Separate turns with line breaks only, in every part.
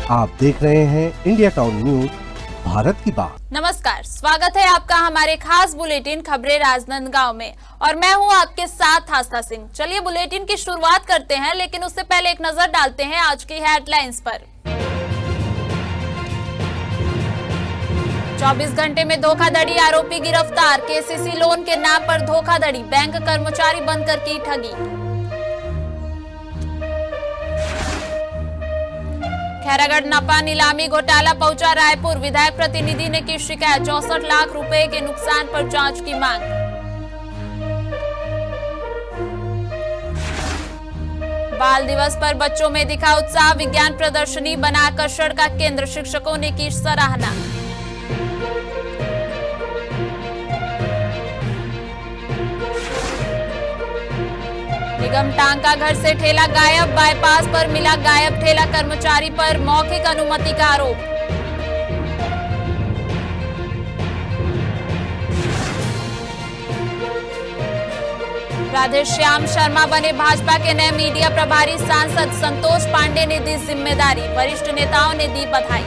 आप देख रहे हैं इंडिया टाउन न्यूज, भारत की बात।
नमस्कार, स्वागत है आपका हमारे खास बुलेटिन खबरें राजनांदगांव में और मैं हूं आपके साथ आस्था सिंह। चलिए बुलेटिन की शुरुआत करते हैं, लेकिन उससे पहले एक नजर डालते हैं आज की हेडलाइंस पर। 24 घंटे में धोखाधड़ी, आरोपी गिरफ्तार। केसीसी लोन के नाम पर धोखाधड़ी, बैंक कर्मचारी बनकर की ठगी। खैरागढ़ नपा नीलामी घोटाला पहुंचा रायपुर, विधायक प्रतिनिधि ने की शिकायत। 64 लाख रुपए के नुकसान पर जांच की मांग। बाल दिवस पर बच्चों में दिखा उत्साह, विज्ञान प्रदर्शनी बना आकर्षण का केंद्र, शिक्षकों ने की सराहना। निगम टांका घर से ठेला गायब, बाईपास पर मिला गायब ठेला, कर्मचारी पर मौखिक अनुमति का आरोप। राधेश्याम शर्मा बने भाजपा के नए मीडिया प्रभारी, सांसद संतोष पांडे ने दी जिम्मेदारी, वरिष्ठ नेताओं ने दी बधाई।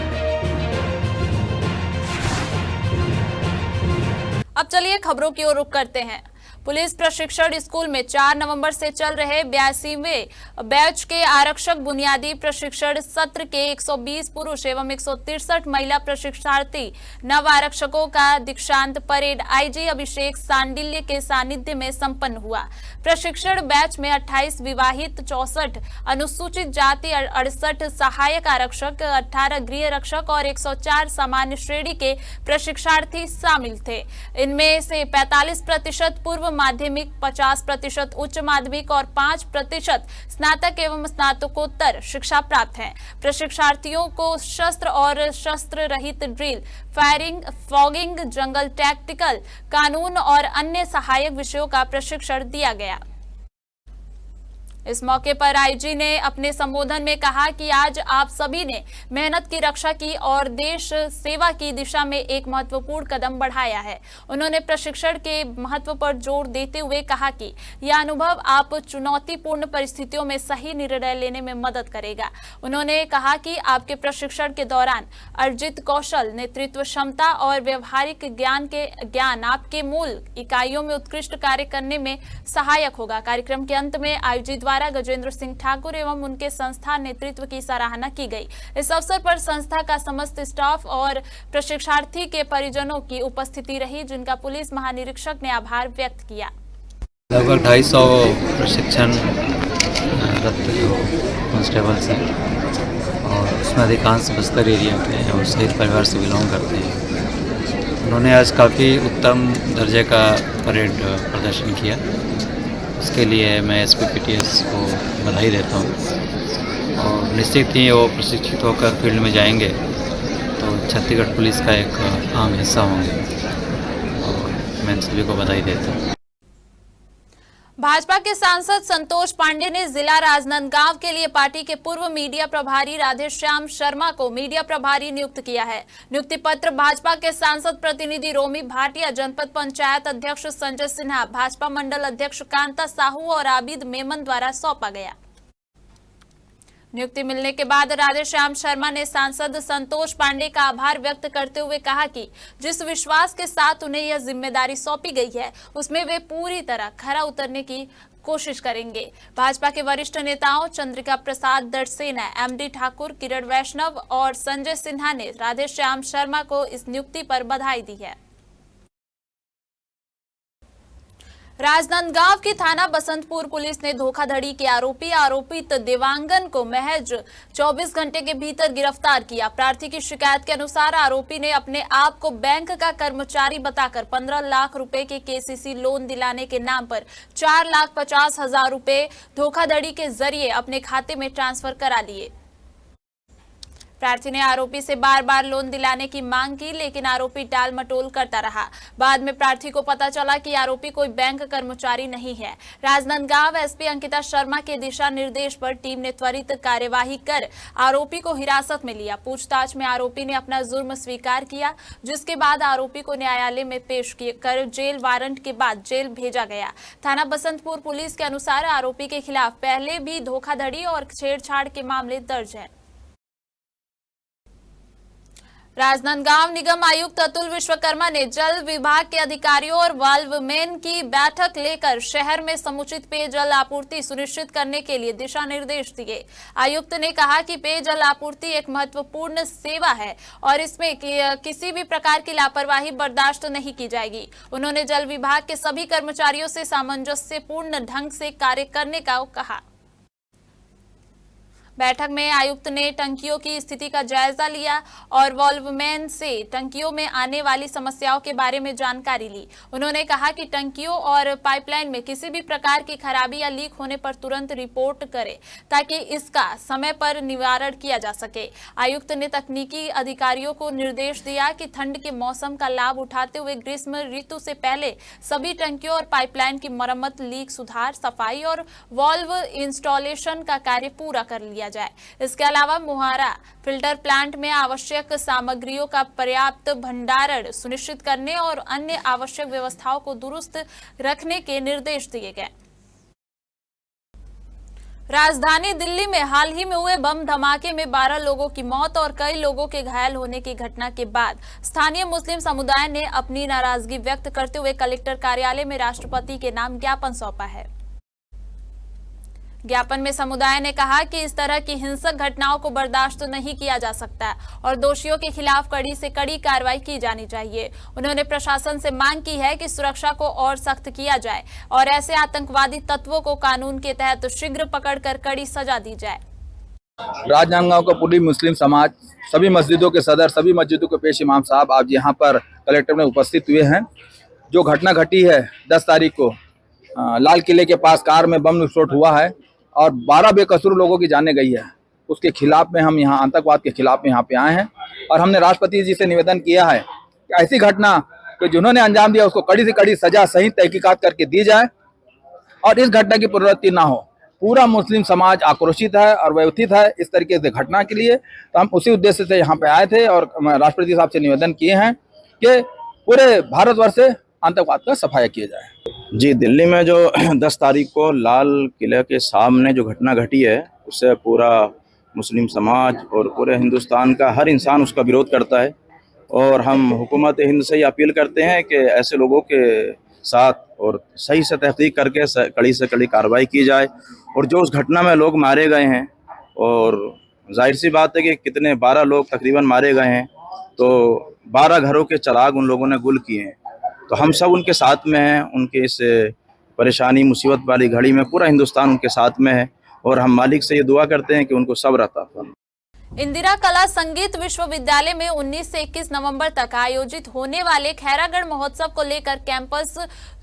अब चलिए खबरों की ओर रुख करते हैं। पुलिस प्रशिक्षण स्कूल में 4 नवंबर से चल रहे 82वें बैच के आरक्षक बुनियादी प्रशिक्षण सत्र के 120 पुरुष एवं 163 महिला प्रशिक्षणार्थी नव आरक्षकों का दीक्षांत परेड आईजी अभिषेक सांडिल्य के सानिध्य में संपन्न हुआ। प्रशिक्षण बैच में 28 विवाहित, 64 अनुसूचित जाति, 68 सहायक आरक्षक, 18 गृह रक्षक और 104 सामान्य श्रेणी के प्रशिक्षणार्थी शामिल थे। इनमें से 45% पूर्व माध्यमिक, 50% उच्च माध्यमिक और 5% स्नातक एवं स्नातकोत्तर शिक्षा प्राप्त हैं। प्रशिक्षणार्थियों को शस्त्र और शस्त्र रहित ड्रिल, फायरिंग, फॉगिंग, जंगल टैक्टिकल, कानून और अन्य सहायक विषयों का प्रशिक्षण दिया गया। इस मौके पर आईजी ने अपने संबोधन में कहा कि आज आप सभी ने मेहनत की रक्षा की और देश सेवा की दिशा में एक महत्वपूर्ण कदम बढ़ाया है। उन्होंने प्रशिक्षण के महत्व पर जोर देते हुए कहा कि यह अनुभव आप चुनौतीपूर्ण परिस्थितियों में सही निर्णय लेने में मदद करेगा। उन्होंने कहा कि आपके प्रशिक्षण के दौरान अर्जित कौशल, नेतृत्व क्षमता और व्यवहारिक ज्ञान आपके मूल इकाइयों में उत्कृष्ट कार्य करने में सहायक होगा। कार्यक्रम के अंत में आईजी द्वारा गजेंद्र सिंह ठाकुर एवं उनके संस्था नेतृत्व की सराहना की गई। इस अवसर पर संस्था का समस्त स्टाफ और प्रशिक्षणार्थी के परिजनों की उपस्थिति रही, जिनका पुलिस महानिरीक्षक ने आभार व्यक्त किया।
लगभग 250 प्रशिक्षण कांस्टेबल से और उसमें अधिकांश बस्तर एरिया के हैं और शहीद परिवार से बिलोंग करते हैं। उन्होंने आज काफ़ी उत्तम दर्जे का परेड प्रदर्शन किया। उसके लिए मैं एसपीपीटीएस को बधाई देता हूँ और निश्चित ही वो प्रशिक्षित होकर फील्ड में जाएंगे तो छत्तीसगढ़ पुलिस का एक अहम हिस्सा होंगे और मैं सभी को बधाई देता हूँ।
भाजपा के सांसद संतोष पांडे ने जिला राजनांदगांव के लिए पार्टी के पूर्व मीडिया प्रभारी राधेश्याम शर्मा को मीडिया प्रभारी नियुक्त किया है। नियुक्ति पत्र भाजपा के सांसद प्रतिनिधि रोमी भाटिया, जनपद पंचायत अध्यक्ष संजय सिन्हा, भाजपा मंडल अध्यक्ष कांता साहू और आबिद मेमन द्वारा सौंपा गया। नियुक्ति मिलने के बाद राधेश्याम शर्मा ने सांसद संतोष पांडे का आभार व्यक्त करते हुए कहा कि जिस विश्वास के साथ उन्हें यह जिम्मेदारी सौंपी गई है उसमें वे पूरी तरह खरा उतरने की कोशिश करेंगे। भाजपा के वरिष्ठ नेताओं चंद्रिका प्रसाद दर्सेना, एमडी ठाकुर, किरण वैष्णव और संजय सिन्हा ने राधेश्याम शर्मा को इस नियुक्ति पर बधाई दी है। राजनांदगांव की थाना बसंतपुर पुलिस ने धोखाधड़ी के आरोपित देवांगन को महज 24 घंटे के भीतर गिरफ्तार किया। प्रार्थी की शिकायत के अनुसार आरोपी ने अपने आप को बैंक का कर्मचारी बताकर 15 लाख रुपए के केसीसी लोन दिलाने के नाम पर 4,50,000 रुपए धोखाधड़ी के जरिए अपने खाते में ट्रांसफर करा लिए। प्रार्थी ने आरोपी से बार बार लोन दिलाने की मांग की, लेकिन आरोपी टाल मटोल करता रहा। बाद में प्रार्थी को पता चला कि आरोपी कोई बैंक कर्मचारी नहीं है। राजनांदगांव एसपी अंकिता शर्मा के दिशा निर्देश पर टीम ने त्वरित कार्यवाही कर आरोपी को हिरासत में लिया। पूछताछ में आरोपी ने अपना जुर्म स्वीकार किया, जिसके बाद आरोपी को न्यायालय में पेश कर जेल वारंट के बाद जेल भेजा गया। थाना बसंतपुर पुलिस के अनुसार आरोपी के खिलाफ पहले भी धोखाधड़ी और छेड़छाड़ के मामले दर्ज है। राजनांदगांव निगम आयुक्त अतुल विश्वकर्मा ने जल विभाग के अधिकारियों और वाल्वमैन की बैठक लेकर शहर में समुचित पेयजल आपूर्ति सुनिश्चित करने के लिए दिशा निर्देश दिए। आयुक्त ने कहा कि पेयजल आपूर्ति एक महत्वपूर्ण सेवा है और इसमें किसी भी प्रकार की लापरवाही बर्दाश्त नहीं की जाएगी। उन्होंने जल विभाग के सभी कर्मचारियों से सामंजस्यपूर्ण ढंग से कार्य करने का कहा। बैठक में आयुक्त ने टंकियों की स्थिति का जायजा लिया और वाल्वमैन से टंकियों में आने वाली समस्याओं के बारे में जानकारी ली। उन्होंने कहा कि टंकियों और पाइपलाइन में किसी भी प्रकार की खराबी या लीक होने पर तुरंत रिपोर्ट करें ताकि इसका समय पर निवारण किया जा सके। आयुक्त ने तकनीकी अधिकारियों को निर्देश दिया कि ठंड के मौसम का लाभ उठाते हुए ग्रीष्म ऋतु से पहले सभी टंकियों और पाइपलाइन की मरम्मत, लीक सुधार, सफाई और वाल्व इंस्टॉलेशन का कार्य पूरा कर लिया जाए। इसके अलावा मुहारा फिल्टर प्लांट में आवश्यक सामग्रियों का पर्याप्त भंडारण सुनिश्चित करने और अन्य आवश्यक व्यवस्थाओं को दुरुस्त रखने के निर्देश दिए गए। राजधानी दिल्ली में हाल ही में हुए बम धमाके में 12 लोगों की मौत और कई लोगों के घायल होने की घटना के बाद स्थानीय मुस्लिम समुदाय ने अपनी नाराजगी व्यक्त करते हुए कलेक्टर कार्यालय में राष्ट्रपति के नाम ज्ञापन सौंपा है। ज्ञापन में समुदाय ने कहा कि इस तरह की हिंसक घटनाओं को बर्दाश्त नहीं किया जा सकता और दोषियों के खिलाफ कड़ी से कड़ी कार्रवाई की जानी चाहिए। उन्होंने प्रशासन से मांग की है कि सुरक्षा को और सख्त किया जाए और ऐसे आतंकवादी तत्वों को कानून के तहत शीघ्र पकड़कर कड़ी सजा दी जाए।
राजनांदगांव का पूरी मुस्लिम समाज, सभी मस्जिदों के सदर, सभी मस्जिदों के पेश इमाम साहब आज यहाँ पर कलेक्टर में उपस्थित हुए हैं। जो घटना घटी है 10 तारीख को लाल किले के पास कार में बम विस्फोट हुआ है और 12 बेकसूर लोगों की जानें गई है, उसके खिलाफ में हम यहाँ आतंकवाद के खिलाफ में यहाँ पे आए हैं और हमने राष्ट्रपति जी से निवेदन किया है कि ऐसी घटना कि जिन्होंने अंजाम दिया उसको कड़ी से कड़ी सजा सही तहकीकात करके दी जाए और इस घटना की पुनरावृत्ति ना हो। पूरा मुस्लिम समाज आक्रोशित है और व्यथित है इस तरीके से घटना के लिए, तो हम उसी उद्देश्य से यहाँ पे आए थे और राष्ट्रपति साहब से निवेदन किए हैं कि पूरे भारतवर्ष से आतंकवाद का सफाया किया जाए।
जी, दिल्ली में जो 10 तारीख को लाल किले के सामने जो घटना घटी है उससे पूरा मुस्लिम समाज और पूरे हिंदुस्तान का हर इंसान उसका विरोध करता है और हम हुकूमत हिंद से ही अपील करते हैं कि ऐसे लोगों के साथ और सही से तहकीक करके कड़ी से कड़ी कार्रवाई की जाए। और जो उस घटना में लोग मारे गए हैं और जाहिर सी बात है कि कितने 12 लोग तकरीबन मारे गए हैं, तो 12 घरों के चिराग उन लोगों ने गुल किए हैं। तो हम सब उनके साथ में हैं, उनके इस परेशानी मुसीबत वाली घड़ी में पूरा हिंदुस्तान उनके साथ में है और हम मालिक से ये दुआ करते हैं कि उनको सब्र अता फरमाए।
इंदिरा कला संगीत विश्वविद्यालय में 19 से 21 नवंबर तक आयोजित होने वाले खैरागढ़ महोत्सव को लेकर कैंपस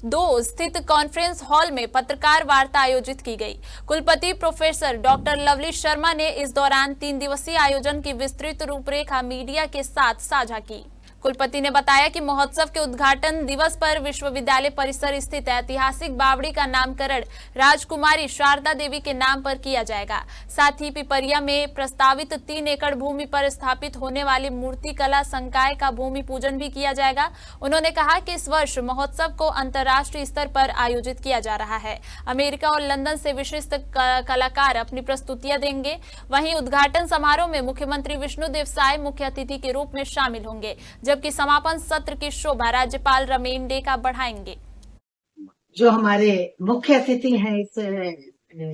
2 स्थित कॉन्फ्रेंस हॉल में पत्रकार वार्ता आयोजित की गई। कुलपति प्रोफेसर डॉक्टर लवली शर्मा ने इस दौरान 3 दिवसीय आयोजन की विस्तृत रूपरेखा मीडिया के साथ साझा की। कुलपति ने बताया कि महोत्सव के उद्घाटन दिवस पर विश्वविद्यालय परिसर स्थित ऐतिहासिक बावड़ी का नामकरण राजकुमारी शारदा देवी के नाम पर किया जाएगा। साथ ही पिपरिया में प्रस्तावित 3 एकड़ भूमि पर स्थापित होने वाली मूर्ति कला संकाय का भूमि पूजन भी किया जाएगा। उन्होंने कहा कि इस वर्ष महोत्सव को अंतर्राष्ट्रीय स्तर पर आयोजित किया जा रहा है। अमेरिका और लंदन से विशिष्ट कलाकार अपनी प्रस्तुतियां देंगे। वहीं उद्घाटन समारोह में मुख्यमंत्री विष्णुदेव साय मुख्य अतिथि के रूप में शामिल होंगे, जबकि समापन सत्र की शोभा राज्यपाल रमेन डेका बढ़ाएंगे।
जो हमारे मुख्य अतिथि हैं इस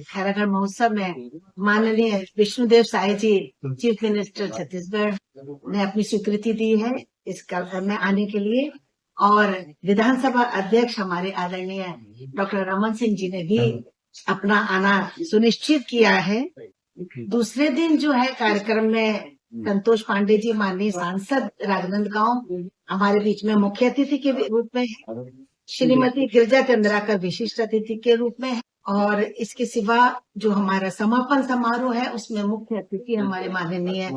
खैरागढ़ महोत्सव में माननीय विष्णुदेव साय जी, चीफ मिनिस्टर छत्तीसगढ़ ने अपनी स्वीकृति दी है इस कार्यक्रम में आने के लिए और विधानसभा अध्यक्ष हमारे आदरणीय डॉक्टर रमन सिंह जी ने भी अपना आना सुनिश्चित किया है। दूसरे दिन जो है कार्यक्रम में संतोष पांडे जी माननीय सांसद राजनांदगांव हमारे बीच में मुख्य अतिथि के रूप में है, श्रीमती गिरिजा चंद्राकर विशिष्ट अतिथि के रूप में है और इसके सिवा जो हमारा समापन समारोह है उसमें मुख्य अतिथि हमारे माननीय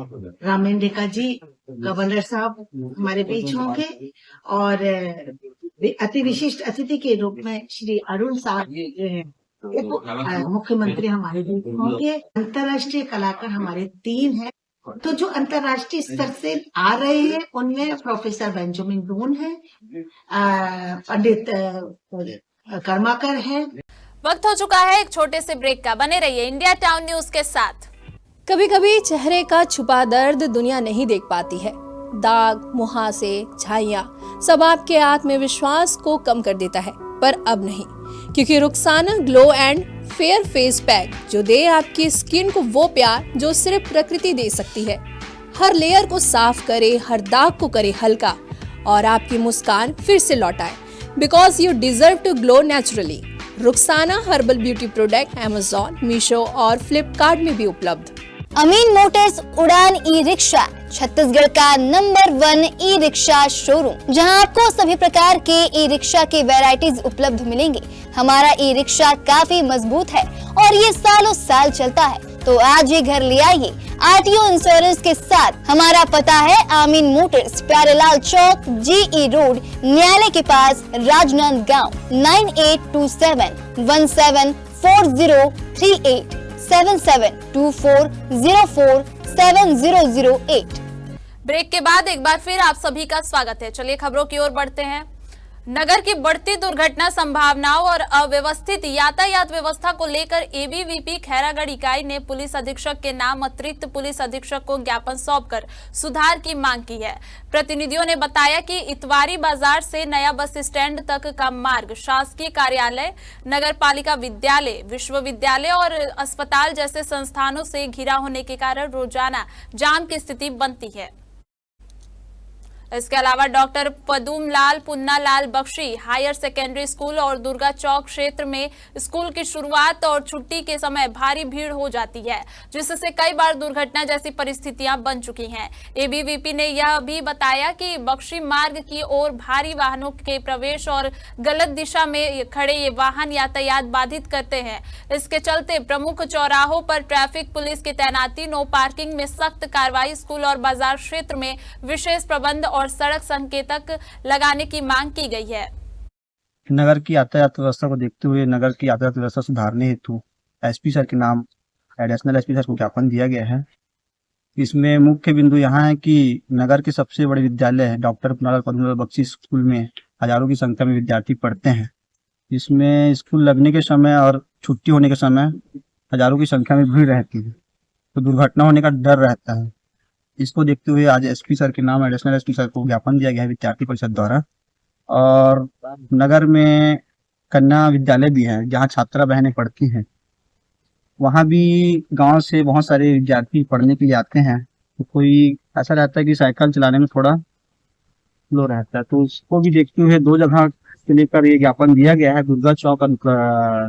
रामेन डेका जी गवर्नर साहब हमारे बीच होंगे और अति विशिष्ट अतिथि के रूप में श्री अरुण साहब जो है मुख्यमंत्री हमारे बीच होंगे। अंतर्राष्ट्रीय कलाकार हमारे 3 हैं, तो जो अंतर्राष्ट्रीय स्तर से आ रहे हैं उनमें प्रोफेसर बेंजामिन ब्रून है, पंडित कर्माकर है।
वक्त हो चुका है एक छोटे से ब्रेक का। बने रहिए इंडिया टाउन न्यूज के साथ।
कभी कभी चेहरे का छुपा दर्द दुनिया नहीं देख पाती है, दाग, मुहासे, झाइयाँ सब आपके आत्मविश्वास को कम कर देता है, पर अब नहीं, क्योंकि Rukhsana glow and fair face pack जो दे आपकी स्किन को वो प्यार जो सिर्फ प्रकृति दे सकती है। हर लेयर को साफ करे, हर दाग को करे हल्का और आपकी मुस्कान फिर से लौटाए, because you deserve to glow naturally. Rukhsana herbal beauty product Amazon, Meesho और फ्लिपकार्ट में भी उपलब्ध।
अमीन मोटर्स उड़ान ई रिक्शा छत्तीसगढ़ का नंबर 1 ई रिक्शा शोरूम, जहां आपको सभी प्रकार के ई रिक्शा के वैरायटीज उपलब्ध मिलेंगे। हमारा ई रिक्शा काफी मजबूत है और ये सालों साल चलता है, तो आज ही घर ले आइए आरटीओ इंश्योरेंस के साथ। हमारा पता है अमीन मोटर्स, प्यारेलाल चौक, जीई रोड, न्यायालय के पास, राजनांदगांव। 9827174038 7724047008।
ब्रेक के बाद एक बार फिर आप सभी का स्वागत है। चलिए खबरों की ओर बढ़ते हैं। नगर की बढ़ती दुर्घटना संभावनाओं और अव्यवस्थित यातायात व्यवस्था को लेकर एबीवीपी खैरागढ़ इकाई ने पुलिस अधीक्षक के नाम अतिरिक्त पुलिस अधीक्षक को ज्ञापन सौंपकर सुधार की मांग की है। प्रतिनिधियों ने बताया कि इतवारी बाजार से नया बस स्टैंड तक का मार्ग शासकीय कार्यालय, नगर पालिका विद्यालय, विश्वविद्यालय और अस्पताल जैसे संस्थानों से घिरा होने के कारण रोजाना जाम की स्थिति बनती है। इसके अलावा doctor Padumlal Punnalal Bakshi higher secondary school और दुर्गा चौक क्षेत्र में स्कूल की शुरुआत और छुट्टी के समय भारी भीड़ हो जाती है, जिससे कई बार दुर्घटना जैसी परिस्थितियां बन चुकी हैं। एबीवीपी ने यह भी बताया कि बख्शी मार्ग की ओर भारी वाहनों के प्रवेश और गलत दिशा में खड़े ये वाहन यातायात बाधित करते हैं। इसके चलते प्रमुख चौराहों पर ट्रैफिक पुलिस की तैनाती, नो पार्किंग में सख्त कार्रवाई, स्कूल और बाजार क्षेत्र में विशेष प्रबंध और सड़क संकेतक लगाने की मांग की गई है।
नगर की यातायात व्यवस्था को देखते हुए नगर की यातायात व्यवस्था सुधारने हेतु एसपी सर के नाम एडिशनल एसपी सर को ज्ञापन दिया गया है। इसमें मुख्य बिंदु यहाँ है कि नगर के सबसे बड़े विद्यालय है डॉक्टर पुन्नालाल पद्मलाल बख्शी स्कूल में हजारों की संख्या में विद्यार्थी पढ़ते हैं। इसमें स्कूल लगने के समय और छुट्टी होने के समय हजारों की संख्या में भीड़ रहती है, तो दुर्घटना होने का डर रहता है। इसको देखते हुए आज एसपी सर के नाम एडिशनल एसपी सर को ज्ञापन दिया गया है विद्यार्थी परिषद द्वारा। और नगर में कन्या विद्यालय भी है जहाँ छात्रा बहनें पढ़ती हैं, वहाँ भी गांव से बहुत सारे विद्यार्थी पढ़ने के लिए आते हैं। तो कोई ऐसा रहता है कि साइकिल चलाने में थोड़ा स्लो रहता है, तो उसको भी देखते हुए 2 जगह से लेकर ये ज्ञापन दिया गया है। दुर्गा चौक और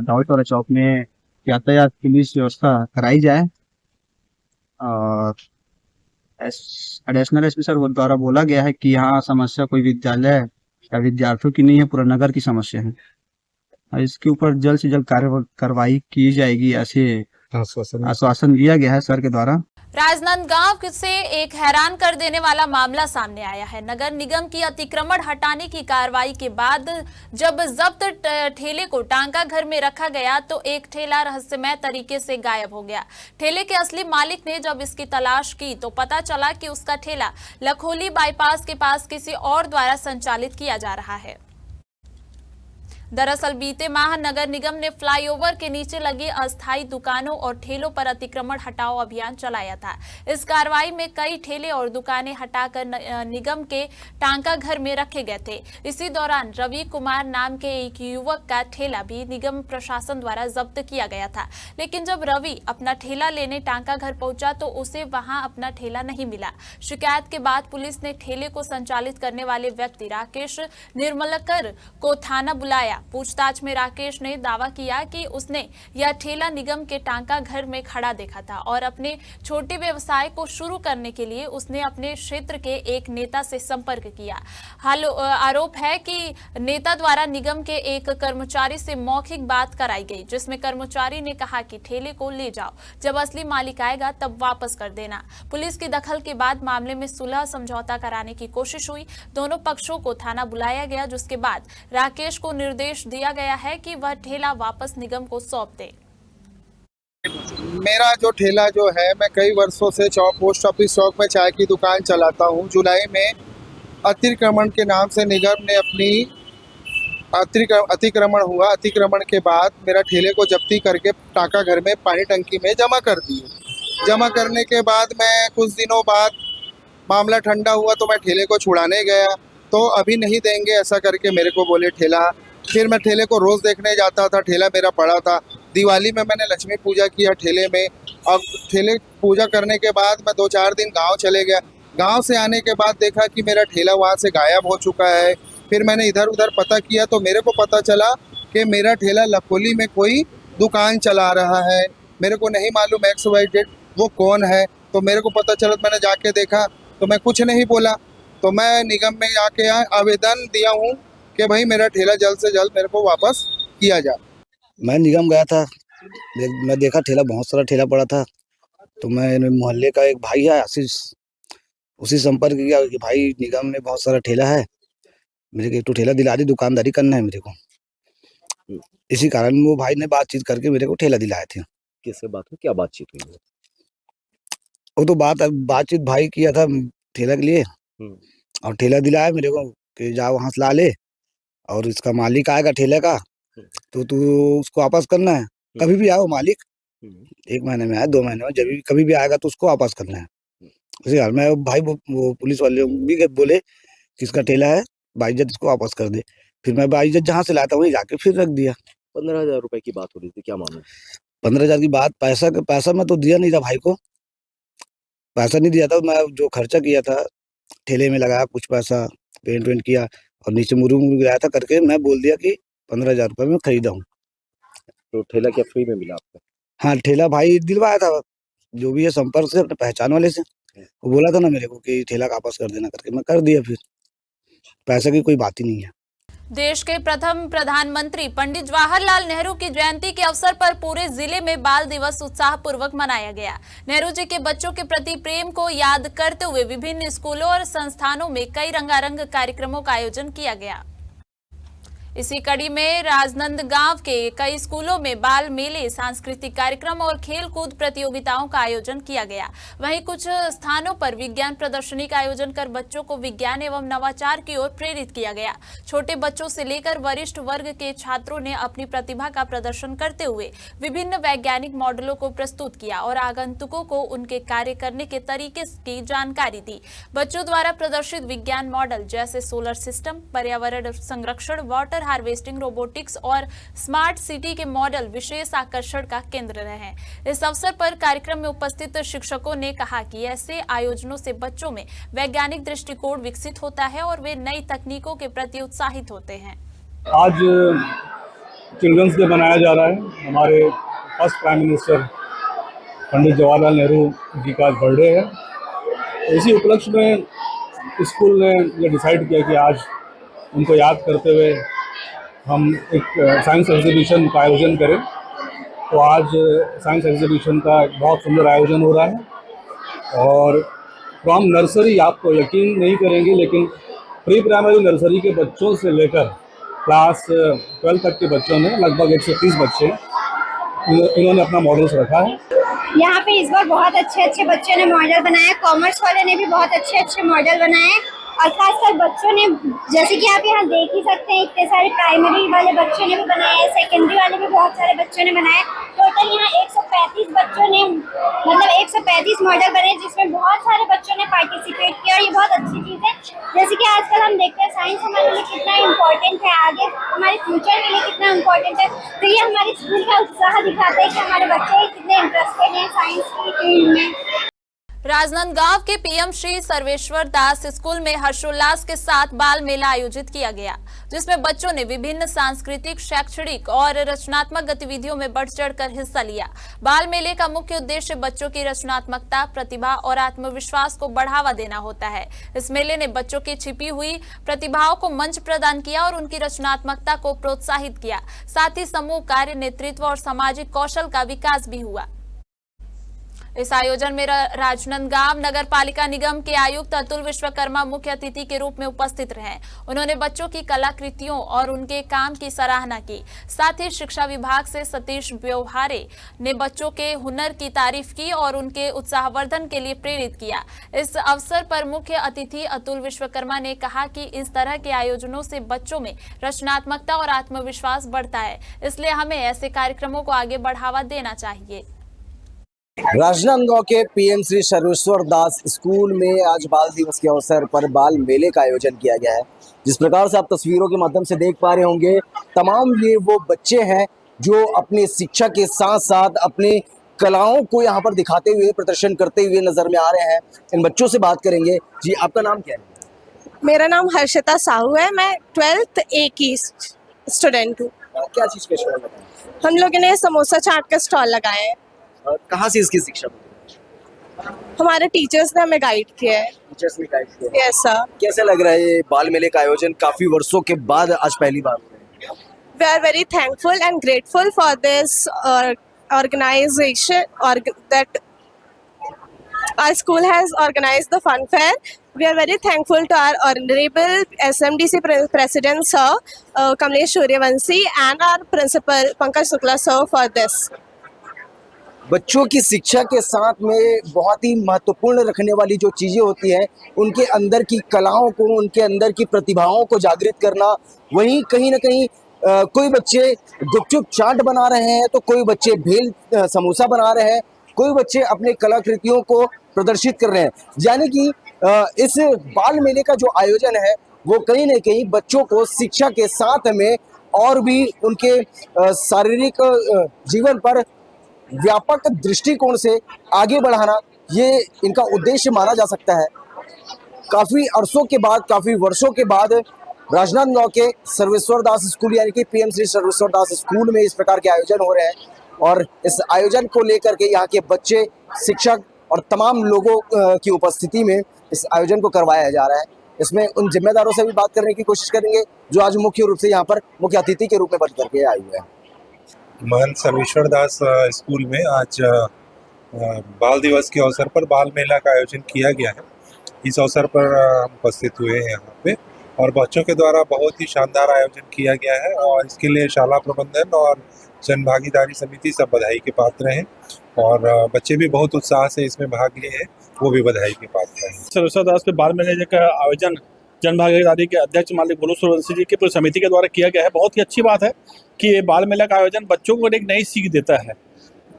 दावटवाला चौक में यातायात पुलिस व्यवस्था कराई जाए। और एडिशनल एसपी सर द्वारा बोला गया है कि यहाँ समस्या कोई विद्यालय या विद्यार्थियों की नहीं है, पूरा नगर की समस्या है और इसके ऊपर जल्द से जल्द कार्रवाई की जाएगी, ऐसे आश्वासन दिया गया है सर के द्वारा।
राजनांदगांव से एक हैरान कर देने वाला मामला सामने आया है। नगर निगम की अतिक्रमण हटाने की कार्रवाई के बाद जब जब्त ठेले को टांका घर में रखा गया तो एक ठेला रहस्यमय तरीके से गायब हो गया। ठेले के असली मालिक ने जब इसकी तलाश की तो पता चला कि उसका ठेला लखोली बाईपास के पास किसी और द्वारा संचालित किया जा रहा है। दरअसल बीते माह नगर निगम ने फ्लाईओवर के नीचे लगी अस्थायी दुकानों और ठेलों पर अतिक्रमण हटाओ अभियान चलाया था। इस कार्रवाई में कई ठेले और दुकानें हटाकर निगम के टांका घर में रखे गए थे। इसी दौरान रवि कुमार नाम के एक युवक का ठेला भी निगम प्रशासन द्वारा जब्त किया गया था, लेकिन जब रवि अपना ठेला लेने टांका घर पहुंचा तो उसे वहां अपना ठेला नहीं मिला। शिकायत के बाद पुलिस ने ठेले को संचालित करने वाले व्यक्ति राकेश निर्मलकर को थाना बुलाया। पूछताछ में राकेश ने दावा किया कि उसने यह ठेला निगम के टांका घर में खड़ा देखा था और अपने छोटे व्यवसाय को शुरू करने के लिए उसने अपने क्षेत्र के एक नेता से संपर्क किया। आरोप है कि नेता द्वारा निगम के एक कर्मचारी से मौखिक बात कराई गई, जिसमें कर्मचारी ने कहा कि ठेले को ले जाओ, जब असली मालिक आएगा तब वापस कर देना। पुलिस की दखल के बाद मामले में सुलह समझौता कराने की कोशिश हुई। दोनों पक्षों को थाना बुलाया गया, जिसके बाद राकेश को निर्देश दिया गया है कि वह ठेला वापस निगम को सौंप दे।
मेरा जो ठेला जो है, मैं कई वर्षों से पोस्ट ऑफिस चौक में चाय की दुकान चलाता हूं। जुलाई में अतिक्रमण के नाम से निगम ने अपनी अतिक्रमण हुआ। अतिक्रमण के बाद मेरा ठेले को जब्ती करके टांका घर में पानी टंकी में जमा कर दिए। जमा करने के बाद मैं कुछ दिनों बाद मामला ठंडा हुआ तो मैं ठेले को छुड़ाने गया, तो अभी नहीं देंगे ऐसा करके मेरे को बोले ठेला। फिर मैं ठेले को रोज़ देखने जाता था, ठेला मेरा पड़ा था। दिवाली में मैंने लक्ष्मी पूजा किया ठेले में। अब ठेले पूजा करने के बाद मैं 2-4 दिन गांव चले गया। गांव से आने के बाद देखा कि मेरा ठेला वहां से गायब हो चुका है। फिर मैंने इधर उधर पता किया तो मेरे को पता चला कि मेरा ठेला लखोली में कोई दुकान चला रहा है। मेरे को नहीं मालूम XYZ वो कौन है, तो मेरे को पता चला, मैंने जाके देखा तो मैं कुछ नहीं बोला। तो मैं निगम में जाके आवेदन दिया हूँ कि भाई मेरा ठेला जल्द से जल्द मेरे को वापस किया जाए।
मैं निगम गया था, मैं देखा ठेला, बहुत सारा ठेला पड़ा था। तो मैं मोहल्ले का एक भाई है आशीष, उसी संपर्क किया कि भाई निगम में बहुत सारा ठेला है, मेरे को एक तो ठेला दिला दी, दुकानदारी करना है मेरे को। इसी कारण वो भाई ने बातचीत करके मेरे को ठेला दिलाए थे।
किससे बात हुई, क्या बातचीत हुई?
वो तो बातचीत भाई किया था ठेला के लिए, और ठेला दिलाया मेरे को कि जाओ वहां से ला ले, और इसका मालिक आएगा ठेले का तो तू उसको वापस करना है। कभी भी आओ मालिक, 1 महीने में आए, 2 महीने में, जब भी कभी भी आएगा तो उसको वापस करना है। इसी कारण मैं भाई वो पुलिस वाले भी बोले कि इसका ठेला है, बाइज्जत इसको वापस कर दे। फिर मैं बाइज्जत जहाँ से लाता वहीं जाके फिर रख दिया।
15,000 रुपए की बात हो रही थी, क्या मामला?
15,000 की बात, पैसा मैं तो दिया नहीं था भाई को, पैसा नहीं दिया था। मैं जो खर्चा किया था ठेले में लगाया, कुछ पैसा पेंट वेंट किया और नीचे मुर्गी गिराया था करके मैं बोल दिया कि 15,000 रुपये में खरीदा हूँ।
तो ठेला क्या फ्री में मिला आपको?
हाँ, ठेला भाई दिलवाया था, जो भी है संपर्क से, अपने पहचान वाले से। वो बोला था ना मेरे को कि ठेला वापस कर देना करके, मैं कर दिया। फिर पैसे की कोई बात ही नहीं है।
देश के प्रथम प्रधानमंत्री पंडित जवाहरलाल नेहरू की जयंती के अवसर पर पूरे जिले में बाल दिवस उत्साहपूर्वक मनाया गया। नेहरू जी के बच्चों के प्रति प्रेम को याद करते हुए विभिन्न स्कूलों और संस्थानों में कई रंगारंग कार्यक्रमों का आयोजन किया गया। इसी कड़ी में राजनांदगांव के कई स्कूलों में बाल मेले, सांस्कृतिक कार्यक्रम और खेल कूद प्रतियोगिताओं का आयोजन किया गया। वहीं कुछ स्थानों पर विज्ञान प्रदर्शनी का आयोजन कर बच्चों को विज्ञान एवं नवाचार की ओर प्रेरित किया गया। छोटे बच्चों से लेकर वरिष्ठ वर्ग के छात्रों ने अपनी प्रतिभा का प्रदर्शन करते हुए विभिन्न वैज्ञानिक मॉडलों को प्रस्तुत किया और आगंतुकों को उनके कार्य करने के तरीके की जानकारी दी। बच्चों द्वारा प्रदर्शित विज्ञान मॉडल जैसे सोलर सिस्टम, पर्यावरण संरक्षण, वाटर हार्वेस्टिंग, रोबोटिक्स और स्मार्ट सिटी के मॉडल विशेष आकर्षण का केंद्र रहे। इस अवसर पर कार्यक्रम में उपस्थित शिक्षकों ने कहा कि ऐसे आयोजनों से बच्चों में वैज्ञानिक दृष्टिकोण विकसित होता है और वे नई तकनीकों के प्रति उत्साहित होते हैं।
आज चिल्ड्रंस डे मनाया जा रहा है। हमारे first prime minister Pandit Jawaharlal Nehru ji का बर्थडे है। इसी उपलक्ष्य में स्कूल ने ये डिसाइड किया कि आज उनको याद करते हुए हम एक साइंस एग्जीबिशन का आयोजन करें। तो आज साइंस एग्जीबिशन का एक बहुत सुंदर आयोजन हो रहा है और फ्रॉम नर्सरी, आप तो यकीन नहीं करेंगे लेकिन प्री प्राइमरी नर्सरी के बच्चों से लेकर क्लास 12 तक के बच्चों ने, लगभग 130 बच्चे इन्होंने अपना मॉडल्स रखा है।
यहाँ पे इस बार बहुत अच्छे बच्चों ने मॉडल बनाए। कॉमर्स वाले ने भी बहुत अच्छे मॉडल बनाए और खासकर बच्चों ने, जैसे कि आप यहाँ देख ही सकते हैं, इतने सारे प्राइमरी वाले बच्चों ने भी बनाए, सेकेंडरी वाले भी बहुत सारे बच्चों ने बनाए। टोटल यहाँ 135 बच्चों ने, मतलब 135 मॉडल बने जिसमें बहुत सारे बच्चों ने पार्टिसिपेट किया और ये बहुत अच्छी चीज़ है। जैसे कि आजकल हम देखते हैं साइंस हमारे लिए कितना इम्पोर्टेंट है, आगे हमारे फ्यूचर के लिए कितना इम्पोर्टेंट है। तो ये हमारे स्कूल का उत्साह दिखाता है कि हमारे बच्चे कितने इंटरेस्टेड हैं साइंस की फील्ड में।
राजनांदगांव के पीएम श्री सर्वेश्वर दास स्कूल में हर्षोल्लास के साथ बाल मेला आयोजित किया गया, जिसमें बच्चों ने विभिन्न सांस्कृतिक, शैक्षणिक और रचनात्मक गतिविधियों में बढ़ चढ़कर हिस्सा लिया। बाल मेले का मुख्य उद्देश्य बच्चों की रचनात्मकता, प्रतिभा और आत्मविश्वास को बढ़ावा देना होता है। इस मेले ने बच्चों की छिपी हुई प्रतिभाओं को मंच प्रदान किया और उनकी रचनात्मकता को प्रोत्साहित किया। साथ ही समूह कार्य, नेतृत्व और सामाजिक कौशल का विकास भी हुआ। इस आयोजन में राजनांदगांव नगर पालिका निगम के आयुक्त अतुल विश्वकर्मा मुख्य अतिथि के रूप में उपस्थित रहे। उन्होंने बच्चों की कलाकृतियों और उनके काम की सराहना की। साथ ही शिक्षा विभाग से सतीश व्यवहारे ने बच्चों के हुनर की तारीफ की और उनके उत्साहवर्धन के लिए प्रेरित किया। इस अवसर पर मुख्य अतिथि अतुल विश्वकर्मा ने कहा कि इस तरह के आयोजनों से बच्चों में रचनात्मकता और आत्मविश्वास बढ़ता है, इसलिए हमें ऐसे कार्यक्रमों को आगे बढ़ावा देना चाहिए।
राजनांदगांव के पीएम श्री सर्वेश्वर दास स्कूल में आज बाल दिवस के अवसर पर बाल मेले का आयोजन किया गया है। जिस प्रकार से आप तस्वीरों के माध्यम से देख पा रहे होंगे, तमाम ये वो बच्चे हैं जो अपनी शिक्षा के साथ साथ अपनी कलाओं को यहाँ पर दिखाते हुए, प्रदर्शन करते हुए नजर में आ रहे हैं। इन बच्चों से बात करेंगे। जी, आपका नाम क्या है?
मेरा नाम हर्षिता साहू है। मैं 12th A की स्टूडेंट हूँ।
क्या चीज का स्टॉल लगाया?
हम लोगों ने समोसा चाट का स्टॉल लगाए हैं।
कहाँ से इसकी शिक्षा मिली?
हमारे टीचर्स ने हमें गाइड किया है।
टीचर्स ने गाइड किया है।
Yes sir.
कैसे लग रहा है ये बाल मेले का आयोजन काफी वर्षों के बाद आज पहली बार?
We are very thankful and grateful for this organization that our school has organized the fun fair. We are very thankful to our honorable SMDC President Sir Kamlesh Suryavanshi and our principal Pankaj Shukla Sir for this.
बच्चों की शिक्षा के साथ में बहुत ही महत्वपूर्ण रखने वाली जो चीज़ें होती हैं, उनके अंदर की कलाओं को, उनके अंदर की प्रतिभाओं को जागृत करना। वहीं कहीं ना कहीं कोई बच्चे गुपचुप चाट बना रहे हैं, तो कोई बच्चे भेल समोसा बना रहे हैं, कोई बच्चे अपने कलाकृतियों को प्रदर्शित कर रहे हैं। यानी कि इस बाल मेले का जो आयोजन है वो कहीं ना कहीं बच्चों को शिक्षा के साथ में और भी उनके शारीरिक जीवन पर व्यापक दृष्टिकोण से आगे बढ़ाना, ये इनका उद्देश्य माना जा सकता है। काफ़ी अरसों के बाद, काफ़ी वर्षों के बाद राजनांदगांव के सर्वेश्वर दास स्कूल यानी कि पीएम श्री सर्वेश्वर दास स्कूल में इस प्रकार के आयोजन हो रहे हैं और इस आयोजन को लेकर के यहाँ के बच्चे, शिक्षक और तमाम लोगों की उपस्थिति में इस आयोजन को करवाया जा रहा है। इसमें उन जिम्मेदारों से भी बात करने की कोशिश करेंगे जो आज मुख्य रूप से यहाँ पर मुख्य अतिथि के रूप में बन करके आए हुए हैं।
महंत सर्वेश्वर दास स्कूल में आज बाल दिवस के अवसर पर बाल मेला का आयोजन किया गया है। इस अवसर पर हम उपस्थित हुए हैं यहाँ पे और बच्चों के द्वारा बहुत ही शानदार आयोजन किया गया है और इसके लिए शाला प्रबंधन और जन भागीदारी समिति सब बधाई के पात्र हैं और बच्चे भी बहुत उत्साह से इसमें भाग लिए हैं, वो भी बधाई के पात्र हैं।
सर्वेश्वर दास पे बाल मेले का आयोजन जन भागीदारी के अध्यक्ष मालिक गोलू सूर्यवंशी जी की पूरी समिति के द्वारा किया गया है। बहुत ही अच्छी बात है कि ये बाल मेला का आयोजन बच्चों को एक नई सीख देता है।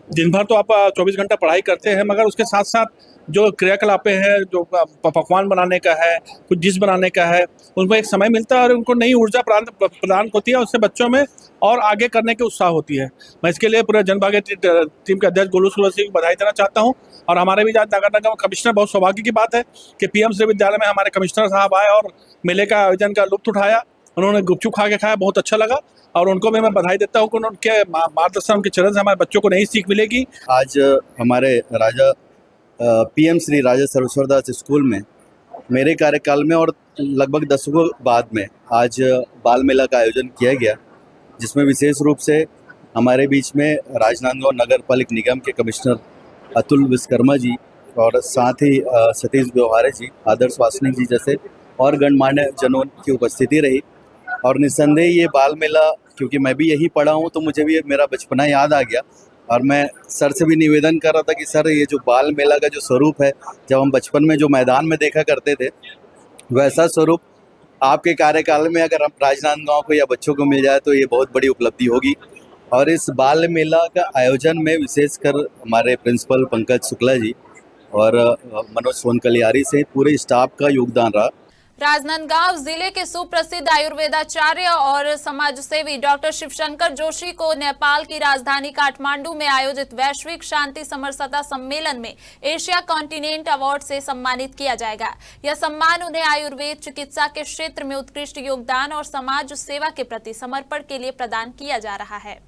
दिन भर तो आप 24 घंटा पढ़ाई करते हैं, मगर उसके साथ साथ जो क्रियाकलापें हैं, जो पकवान बनाने का है, कुछ डिश बनाने का है, उनको एक समय मिलता है और उनको नई ऊर्जा प्रदान होती है। उससे बच्चों में और आगे करने की उत्साह होती है। मैं इसके लिए पूरे जनभागीदारी टीम के अध्यक्ष गोलू सूर्यवंशी को बधाई देना चाहता हूँ और हमारे भी आज नगर कमिश्नर, बहुत सौभाग्य की बात है कि पीएम श्री विद्यालय में हमारे कमिश्नर साहब आए और मेले का आयोजन का लुत्फ उठाया। उन्होंने गुपचुप खा के खाया, बहुत अच्छा लगा और उनको भी मैं बधाई देता हूँ कि उनके मार्गदर्शन, उनके चरण से हमारे बच्चों को नई सीख मिलेगी।
आज हमारे पीएम श्री राजा सर्वेश्वर दास स्कूल में मेरे कार्यकाल में और लगभग 10 बाद में आज बाल मेला का आयोजन किया गया, जिसमें विशेष रूप से हमारे बीच में राजनांदगांव नगर पालिक निगम के कमिश्नर अतुल विश्वकर्मा जी और साथ ही सतीश व्यवहारे जी, आदर्श वासनिक जी जैसे और गणमान्य जनों की उपस्थिति रही। और निस्संदेह ये बाल मेला, क्योंकि मैं भी यही पढ़ा हूँ तो मुझे भी मेरा बचपना याद आ गया और मैं सर से भी निवेदन कर रहा था कि सर ये जो बाल मेला का जो स्वरूप है, जब हम बचपन में जो मैदान में देखा करते थे, वैसा स्वरूप आपके कार्यकाल में अगर हम राजनांदगांव को या बच्चों को मिल जाए तो ये बहुत बड़ी उपलब्धि होगी। और इस बाल मेला का आयोजन में विशेषकर हमारे प्रिंसिपल पंकज शुक्ला जी और मनोज सोनकलियारी से पूरे स्टाफ का योगदान रहा।
राजनांदगांव जिले के सुप्रसिद्ध आयुर्वेदाचार्य और समाजसेवी डॉक्टर शिवशंकर जोशी को नेपाल की राजधानी काठमांडू में आयोजित वैश्विक शांति समरसता सम्मेलन में एशिया कॉन्टिनेंट अवार्ड से सम्मानित किया जाएगा। यह सम्मान उन्हें आयुर्वेद चिकित्सा के क्षेत्र में उत्कृष्ट योगदान और समाज सेवा के प्रति समर्पण के लिए प्रदान किया जा रहा है।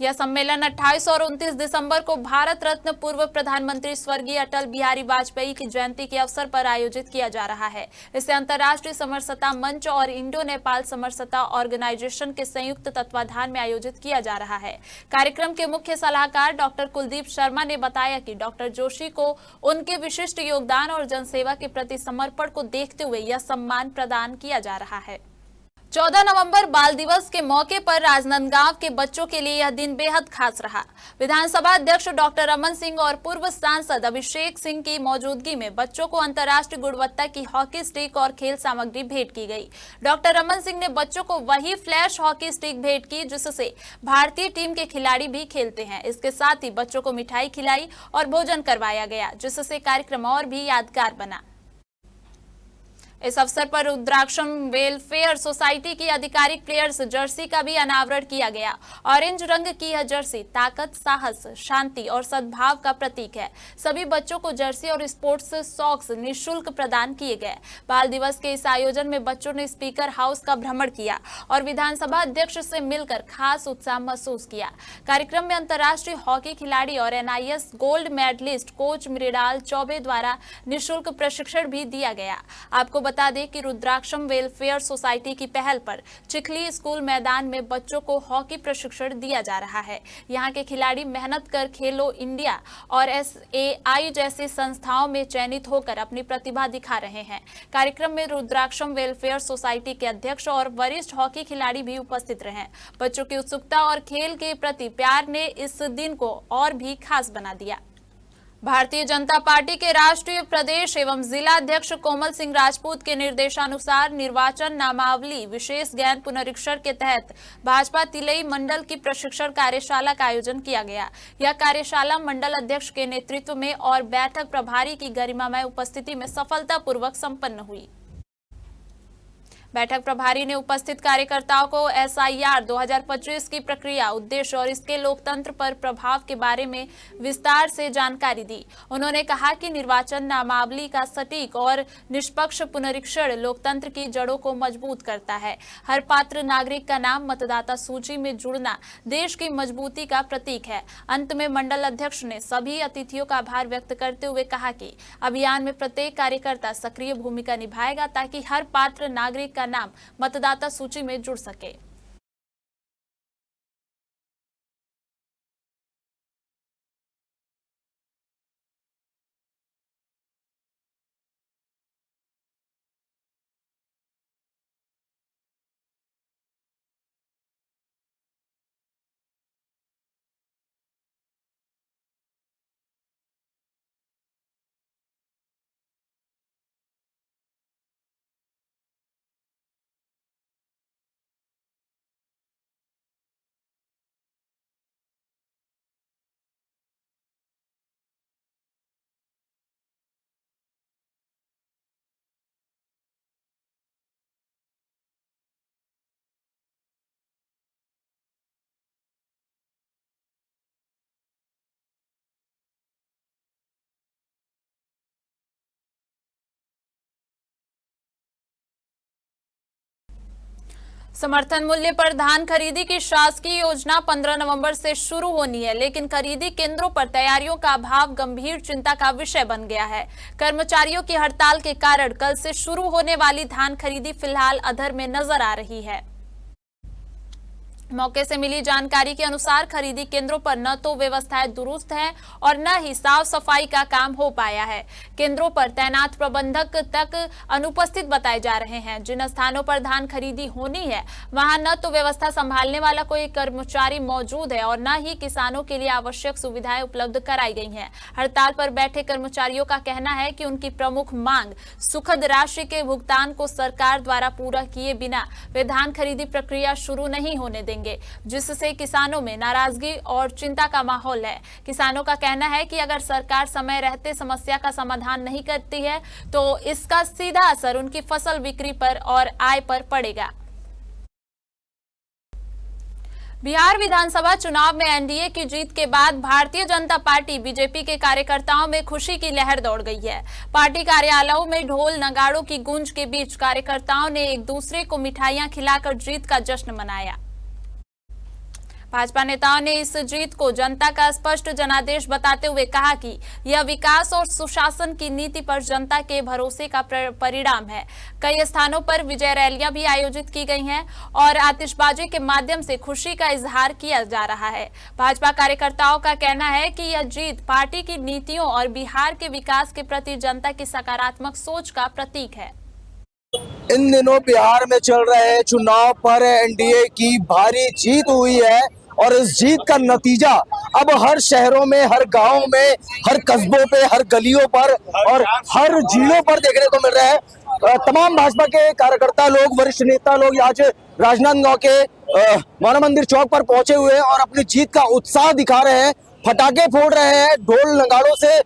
यह सम्मेलन 28 और 29 दिसंबर को भारत रत्न पूर्व प्रधानमंत्री स्वर्गीय अटल बिहारी वाजपेयी की जयंती के अवसर पर आयोजित किया जा रहा है। इसे अंतर्राष्ट्रीय समरसता मंच और इंडो नेपाल समरसता ऑर्गेनाइजेशन के संयुक्त तत्वाधान में आयोजित किया जा रहा है। कार्यक्रम के मुख्य सलाहकार डॉक्टर कुलदीप शर्मा ने बताया कि डॉक्टर जोशी को उनके विशिष्ट योगदान और जनसेवा के प्रति समर्पण को देखते हुए यह सम्मान प्रदान किया जा रहा है। 14 नवंबर बाल दिवस के मौके पर राजनांदगांव के बच्चों के लिए यह दिन बेहद खास रहा। विधानसभा अध्यक्ष डॉक्टर रमन सिंह और पूर्व सांसद अभिषेक सिंह की मौजूदगी में बच्चों को अंतर्राष्ट्रीय गुणवत्ता की हॉकी स्टिक और खेल सामग्री भेंट की गई। डॉक्टर रमन सिंह ने बच्चों को वही फ्लैश हॉकी स्टिक भेंट की जिससे भारतीय टीम के खिलाड़ी भी खेलते हैं। इसके साथ ही बच्चों को मिठाई खिलाई और भोजन करवाया गया, जिससे कार्यक्रम और भी यादगार बना। इस अवसर पर रुद्राक्षम वेलफेयर सोसाइटी की आधिकारिक प्लेयर्स जर्सी का भी अनावरण किया गया। ऑरेंज रंग की यह जर्सी ताकत, साहस, शांति और सद्भाव का प्रतीक है। सभी बच्चों को जर्सी और स्पोर्ट्स सॉक्स निःशुल्क प्रदान किए गए। बाल दिवस के इस आयोजन में बच्चों ने स्पीकर हाउस का भ्रमण किया और विधानसभा अध्यक्ष से मिलकर खास उत्साह महसूस किया। कार्यक्रम में अंतर्राष्ट्रीय हॉकी खिलाड़ी और NIS gold medalist coach Mrinal Chaubey द्वारा निःशुल्क प्रशिक्षण भी दिया गया। आपको बता दें कि रुद्राक्षम वेलफेयर सोसाइटी की पहल पर चिखली स्कूल मैदान में बच्चों को हॉकी प्रशिक्षण दिया जा रहा है। यहां के खिलाड़ी मेहनत कर खेलो इंडिया और SAI जैसी संस्थाओं में चयनित होकर अपनी प्रतिभा दिखा रहे हैं। कार्यक्रम में रुद्राक्षम वेलफेयर सोसाइटी के अध्यक्ष और वरिष्ठ हॉकी खिलाड़ी भी उपस्थित रहे। बच्चों की उत्सुकता और खेल के प्रति प्यार ने इस दिन को और भी खास बना दिया। भारतीय जनता पार्टी के राष्ट्रीय प्रदेश एवं जिला अध्यक्ष कोमल सिंह राजपूत के निर्देशानुसार निर्वाचन नामावली विशेष ज्ञान पुनरीक्षण के तहत भाजपा तिलई मंडल की प्रशिक्षण कार्यशाला का आयोजन किया गया। यह कार्यशाला मंडल अध्यक्ष के नेतृत्व में और बैठक प्रभारी की गरिमामय उपस्थिति में सफलतापूर्वक संपन्न हुई। बैठक प्रभारी ने उपस्थित कार्यकर्ताओं को SIR 2025 की प्रक्रिया, उद्देश्य और इसके लोकतंत्र पर प्रभाव के बारे में विस्तार से जानकारी दी। उन्होंने कहा कि निर्वाचन नामावली का सटीक और निष्पक्ष पुनरीक्षण लोकतंत्र की जड़ों को मजबूत करता है। हर पात्र नागरिक का नाम मतदाता सूची में जुड़ना देश की मजबूती का प्रतीक है। अंत में मंडल अध्यक्ष ने सभी अतिथियों का आभार व्यक्त करते हुए कहा कि अभियान में प्रत्येक कार्यकर्ता सक्रिय भूमिका निभाएगा ताकि हर पात्र नागरिक का नाम मतदाता सूची में जुड़ सके। समर्थन मूल्य पर धान खरीदी की शासकीय योजना 15 नवंबर से शुरू होनी है, लेकिन खरीदी केंद्रों पर तैयारियों का अभाव गंभीर चिंता का विषय बन गया है। कर्मचारियों की हड़ताल के कारण कल से शुरू होने वाली धान खरीदी फिलहाल अधर में नजर आ रही है। मौके से मिली जानकारी के अनुसार खरीदी केंद्रों पर न तो व्यवस्थाएं दुरुस्त हैं और न ही साफ सफाई का काम हो पाया है। केंद्रों पर तैनात प्रबंधक तक अनुपस्थित बताए जा रहे हैं। जिन स्थानों पर धान खरीदी होनी है वहां न तो व्यवस्था संभालने वाला कोई कर्मचारी मौजूद है और न ही किसानों के लिए आवश्यक सुविधाएं उपलब्ध कराई गई हैं। हड़ताल पर बैठे कर्मचारियों का कहना है कि उनकी प्रमुख मांग सुखद राशि के भुगतान को सरकार द्वारा पूरा किए बिना वे धान खरीदी प्रक्रिया शुरू नहीं होने देंगे, जिससे किसानों में नाराजगी और चिंता का माहौल है। किसानों का कहना है कि अगर सरकार समय रहते समस्या का समाधान नहीं करती है तो इसका सीधा असर उनकी फसल बिक्री पर और आय पर पड़ेगा। बिहार विधानसभा चुनाव में एनडीए की जीत के बाद भारतीय जनता पार्टी बीजेपी के कार्यकर्ताओं में खुशी की लहर दौड़ गई है। पार्टी कार्यालयों में ढोल नगाड़ों की गूंज के बीच कार्यकर्ताओं ने एक दूसरे को मिठाइयां खिलाकर जीत का जश्न मनाया। भाजपा नेताओं ने इस जीत को जनता का स्पष्ट जनादेश बताते हुए कहा कि यह विकास और सुशासन की नीति पर जनता के भरोसे का परिणाम है। कई स्थानों पर विजय रैलियां भी आयोजित की गई हैं और आतिशबाजी के माध्यम से खुशी का इजहार किया जा रहा है। भाजपा कार्यकर्ताओं का कहना है कि यह जीत पार्टी की नीतियों और बिहार के विकास के प्रति जनता की सकारात्मक सोच का प्रतीक है।
इन दिनों बिहार में चल रहे चुनाव पर एनडीए की भारी जीत हुई है और इस जीत का नतीजा अब हर शहरों में, हर गांव में, हर कस्बों पे, हर गलियों पर और हर जिलों पर देखने को मिल रहा है। तमाम भाजपा के कार्यकर्ता लोग, वरिष्ठ नेता लोग आज राजनांदगांव के मानव मंदिर चौक पर पहुंचे हुए हैं और अपनी जीत का उत्साह दिखा रहे हैं, पटाखे फोड़ रहे हैं, ढोल नगाड़ों से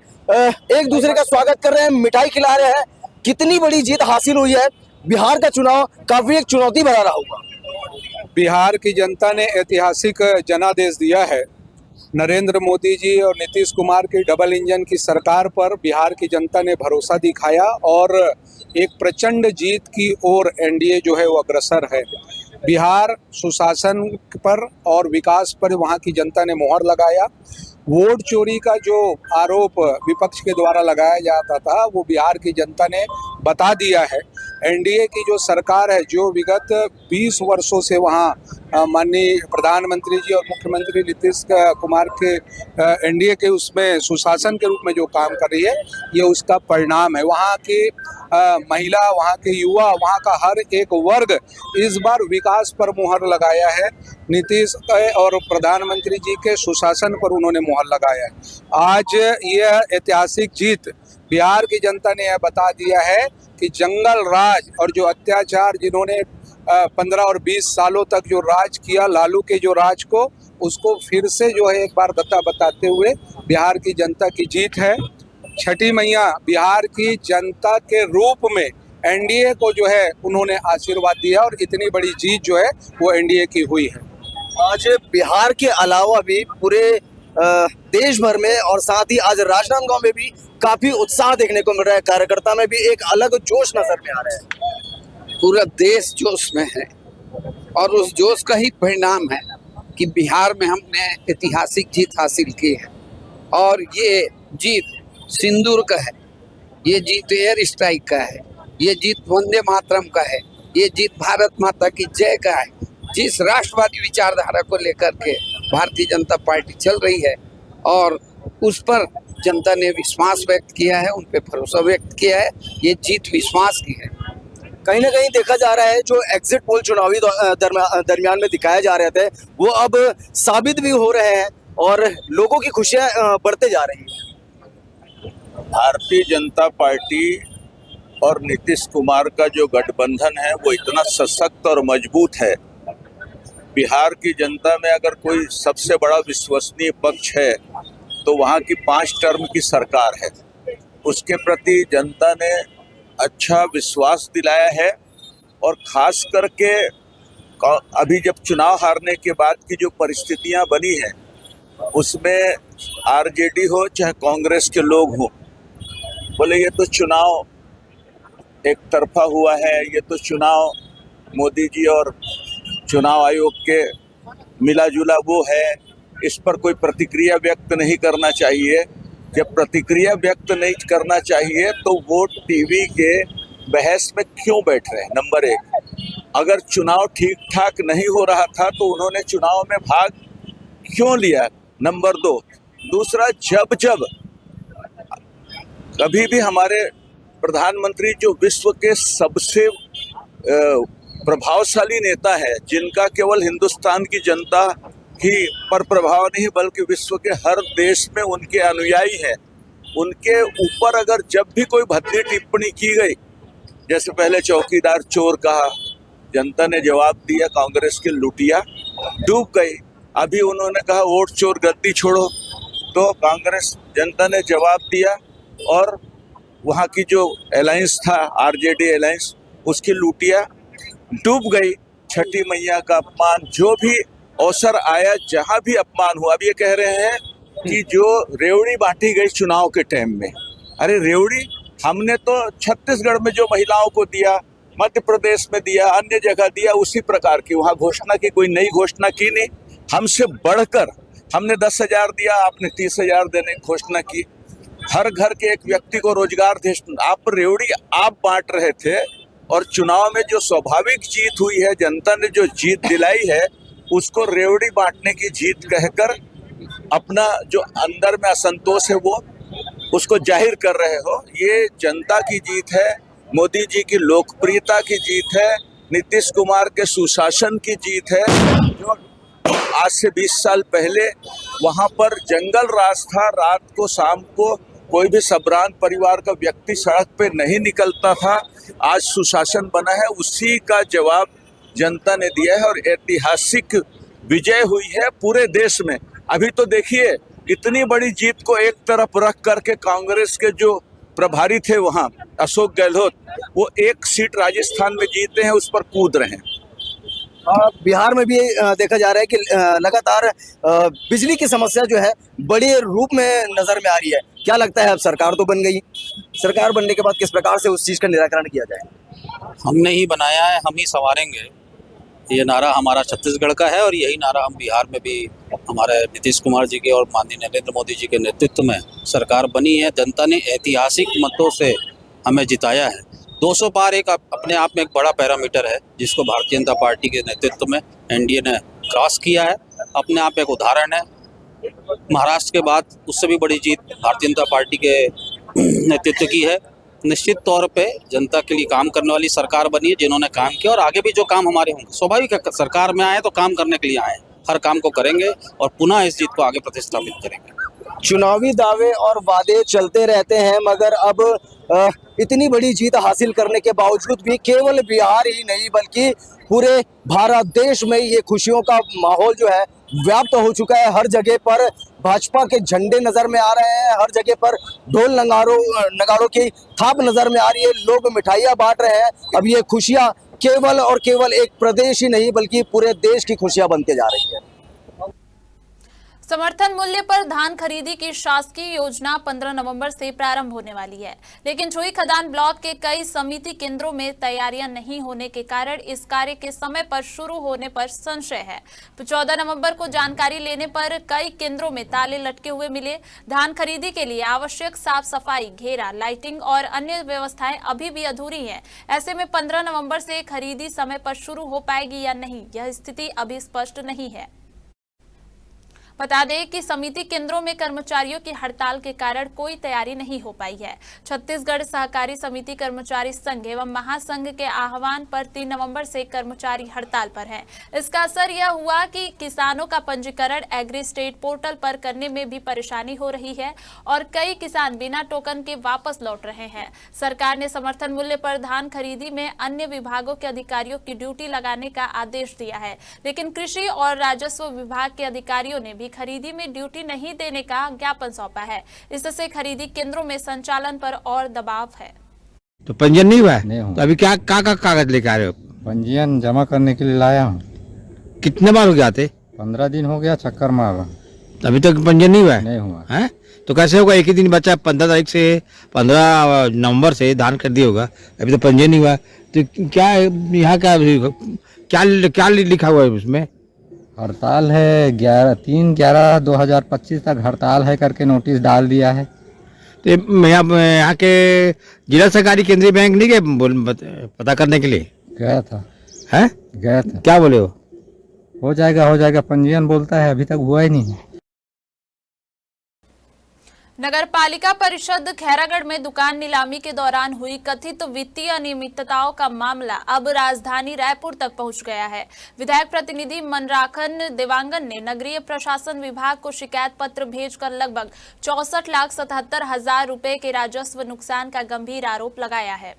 एक दूसरे का स्वागत कर रहे हैं, मिठाई खिला रहे हैं। कितनी बड़ी जीत हासिल हुई है। बिहार का चुनाव काफी एक चुनौती भरा रहा होगा।
बिहार की जनता ने ऐतिहासिक जनादेश दिया है। नरेंद्र मोदी जी और नीतीश कुमार की डबल इंजन की सरकार पर बिहार की जनता ने भरोसा दिखाया और एक प्रचंड जीत की ओर एनडीए जो है वो अग्रसर है। बिहार सुशासन पर और विकास पर वहाँ की जनता ने मोहर लगाया। वोट चोरी का जो आरोप विपक्ष के द्वारा लगाया जाता था वो बिहार की जनता ने बता दिया है। एनडीए की जो सरकार है, जो विगत 20 वर्षों से वहाँ माननीय प्रधानमंत्री जी और मुख्यमंत्री नीतीश कुमार के एनडीए के उसमें सुशासन के रूप में जो काम कर रही है, ये उसका परिणाम है। वहाँ की महिला, वहाँ के युवा, वहाँ का हर एक वर्ग इस बार विकास पर मुहर लगाया है। नीतीश और प्रधानमंत्री जी के सुशासन पर उन्होंने मुहर लगाया है। आज यह ऐतिहासिक जीत बिहार की जनता ने यह बता दिया है कि जंगल राज और जो अत्याचार जिन्होंने 15 और 20 सालों तक जो राज किया, लालू के जो राज को, उसको फिर से जो है एक बार बताते हुए बिहार की जनता की जीत है। छठी मैया बिहार की जनता के रूप में एनडीए को जो है उन्होंने आशीर्वाद दिया और इतनी बड़ी जीत जो है वो एनडीए की हुई है।
आज बिहार के अलावा भी पूरे देश भर में और साथ ही आज राजनांदगांव में भी काफी उत्साह देखने को मिल रहा है। कार्यकर्ता में भी एक अलग जोश नजर में आ रहा है।
पूरा देश जोश में है और उस जोश का ही परिणाम है कि बिहार में हमने ऐतिहासिक जीत हासिल की है और ये जीत सिंदूर का है, ये जीत एयर स्ट्राइक का है, ये जीत वंदे मातरम का है, ये जीत भारत माता की जय का है। जिस राष्ट्रवादी विचारधारा को लेकर के भारतीय जनता पार्टी चल रही है और उस पर जनता ने विश्वास व्यक्त किया है, उन पे भरोसा व्यक्त किया है, ये जीत विश्वास की है।
कहीं ना कहीं देखा जा रहा है जो एग्जिट पोल चुनावी दरमियान में दिखाए जा रहे थे वो अब साबित भी हो रहे हैं और लोगों की खुशियां बढ़ते जा रही हैं।
भारतीय जनता पार्टी और नीतीश कुमार का जो गठबंधन है वो इतना सशक्त और मजबूत है। बिहार की जनता में अगर कोई सबसे बड़ा विश्वसनीय पक्ष है तो वहाँ की 5 टर्म की सरकार है। उसके प्रति जनता ने अच्छा विश्वास दिलाया है और खास करके अभी जब चुनाव हारने के बाद की जो परिस्थितियाँ बनी हैं उसमें आरजेडी हो चाहे कांग्रेस के लोग हों, बोले ये तो चुनाव एक तरफा हुआ है, ये तो चुनाव मोदी जी और चुनाव आयोग के मिला जुला वो है, इस पर कोई प्रतिक्रिया व्यक्त नहीं करना चाहिए। जब प्रतिक्रिया व्यक्त नहीं करना चाहिए तो वो टीवी के बहस में क्यों बैठ रहे हैं? नंबर 1, अगर चुनाव ठीक ठाक नहीं हो रहा था तो उन्होंने चुनाव में भाग क्यों लिया? नंबर 2, दूसरा, जब कभी भी हमारे प्रधानमंत्री जो विश्व के सबसे प्रभावशाली नेता है, जिनका केवल हिंदुस्तान की जनता ही पर प्रभाव नहीं बल्कि विश्व के हर देश में उनके अनुयायी हैं, उनके ऊपर अगर जब भी कोई भद्दी टिप्पणी की गई, जैसे पहले चौकीदार चोर कहा, जनता ने जवाब दिया, कांग्रेस की लुटिया डूब गई। अभी उन्होंने कहा वोट चोर गद्दी छोड़ो, तो कांग्रेस जनता ने जवाब दिया और वहाँ की जो अलायंस था, आरजेडी अलायंस, उसकी लुटिया डूब गई। छठी मैया का अपमान, जो भी अवसर आया, जहाँ भी अपमान हुआ। अब ये कह रहे हैं कि जो रेवड़ी बांटी गई चुनाव के टाइम में, अरे रेवड़ी हमने तो छत्तीसगढ़ में जो महिलाओं को दिया, मध्य प्रदेश में दिया, अन्य जगह दिया, उसी प्रकार की वहाँ घोषणा की, कोई नई घोषणा की नहीं। हमसे बढ़कर हमने 10,000 दिया, आपने 30,000 देने की घोषणा की। हर घर के एक व्यक्ति को रोजगार दे, आप रेवड़ी आप बांट रहे थे और चुनाव में जो स्वाभाविक जीत हुई है, जनता ने जो जीत दिलाई है, उसको रेवड़ी बांटने की जीत कहकर अपना जो अंदर में असंतोष है वो उसको जाहिर कर रहे हो। ये जनता की जीत है
मोदी जी की लोकप्रियता की जीत है, नीतीश कुमार के सुशासन की जीत है। जो आज से 20 साल पहले वहां पर जंगल राज था, रात को शाम को कोई भी सबरान परिवार का व्यक्ति सड़क पे नहीं निकलता था। आज सुशासन बना है, उसी का जवाब जनता ने दिया है और ऐतिहासिक विजय हुई है पूरे देश में। अभी तो देखिए इतनी बड़ी जीत को एक तरफ रख करके कांग्रेस के जो प्रभारी थे वहाँ अशोक गहलोत, वो एक सीट राजस्थान में जीते हैं, उस पर कूद रहे हैं।
बिहार में भी देखा जा रहा है कि लगातार बिजली की समस्या जो है बड़े रूप में नजर में आ रही है। क्या लगता है अब सरकार तो बन गई, सरकार बनने के बाद किस प्रकार से उस चीज का निराकरण किया जाए?
हमने ही बनाया है, हम ही संवारेंगे, ये नारा हमारा छत्तीसगढ़ का है और यही नारा हम बिहार में भी हमारे नीतीश कुमार जी के और माननीय नरेंद्र मोदी जी के नेतृत्व में सरकार बनी है। जनता ने ऐतिहासिक मतों से हमें जिताया है। 200 पार एक अपने आप में एक बड़ा पैरामीटर है जिसको भारतीय जनता पार्टी के नेतृत्व में एनडीए ने क्रॉस किया है, अपने आप एक उदाहरण है। महाराष्ट्र के बाद उससे भी बड़ी जीत भारतीय जनता पार्टी के नेतृत्व की है। निश्चित तौर पे जनता के लिए काम करने वाली सरकार बनी है, जिन्होंने काम किया और आगे भी जो काम हमारे होंगे, स्वाभाविक है सरकार में आए तो काम करने के लिए आए, हर काम को करेंगे और पुनः इस जीत को आगे प्रतिस्थापित करेंगे।
चुनावी दावे और वादे चलते रहते हैं, मगर अब इतनी बड़ी जीत हासिल करने के बावजूद भी केवल बिहार ही नहीं बल्कि पूरे भारत देश में ये खुशियों का माहौल जो है व्याप्त हो चुका है। हर जगह पर भाजपा के झंडे नजर में आ रहे हैं, हर जगह पर ढोल नगाड़ों की थाप नजर में आ रही है, लोग मिठाइयाँ बांट रहे हैं। अब ये खुशियाँ केवल और केवल एक प्रदेश ही नहीं बल्कि पूरे देश की खुशियाँ बनते जा रही है।
समर्थन मूल्य पर धान खरीदी की शासकीय योजना 15 नवंबर से प्रारंभ होने वाली है, लेकिन छुई खदान ब्लॉक के कई समिति केंद्रों में तैयारियां नहीं होने के कारण इस कार्य के समय पर शुरू होने पर संशय है। 14 नवंबर को जानकारी लेने पर कई केंद्रों में ताले लटके हुए मिले। धान खरीदी के लिए आवश्यक साफ सफाई, घेरा, लाइटिंग और अन्य व्यवस्थाएं अभी भी अधूरी हैं। ऐसे में 15 नवंबर से खरीदी समय पर शुरू हो पाएगी या नहीं, यह स्थिति अभी स्पष्ट नहीं है। बता दें कि समिति केंद्रों में कर्मचारियों की हड़ताल के कारण कोई तैयारी नहीं हो पाई है। छत्तीसगढ़ सहकारी समिति कर्मचारी संघ एवं महासंघ के आह्वान पर 3 नवंबर से कर्मचारी हड़ताल पर हैं। इसका असर यह हुआ कि किसानों का पंजीकरण एग्री स्टेट पोर्टल पर करने में भी परेशानी हो रही है और कई किसान बिना टोकन के वापस लौट रहे हैं। सरकार ने समर्थन मूल्य पर धान खरीदी में अन्य विभागों के अधिकारियों की ड्यूटी लगाने का आदेश दिया है, लेकिन कृषि और राजस्व विभाग के अधिकारियों ने भी खरीदी में ड्यूटी नहीं देने का ज्ञापन सौंपा है। इससे खरीदी केंद्रों में संचालन पर और दबाव है।
तो पंजीयन नहीं हुआ है, तो अभी क्या कागज लेके आ रहे हो?
पंजीयन जमा करने के लिए लाया हूँ।
कितने बार हो गया थे?
15 दिन हो गया, चक्कर मार रहा।
अभी तक पंजीयन नहीं हुआ है?
नहीं हुआ
है तो कैसे होगा? एक ही दिन बचा, 15 तारीख से 15 नवंबर से धान खरीदी होगा, अभी तो पंजीयन नहीं हुआ। तो क्या यहाँ क्या लिखा हुआ है उसमें?
हड़ताल है, 3/11/2025 तक हड़ताल है करके नोटिस डाल दिया है।
तो यहाँ के जिला सहकारी केंद्रीय बैंक नहीं गए पता करने के लिए?
गया था।
है?
गया था।
क्या बोले
हो जाएगा पंजीयन बोलता है, अभी तक हुआ ही नहीं।
नगर पालिका परिषद खैरागढ़ में दुकान नीलामी के दौरान हुई कथित वित्तीय अनियमितताओं का मामला अब राजधानी रायपुर तक पहुंच गया है। विधायक प्रतिनिधि मनराखन देवांगन ने नगरीय प्रशासन विभाग को शिकायत पत्र भेजकर लगभग 64,77,000 रुपए के राजस्व नुकसान का गंभीर आरोप लगाया है।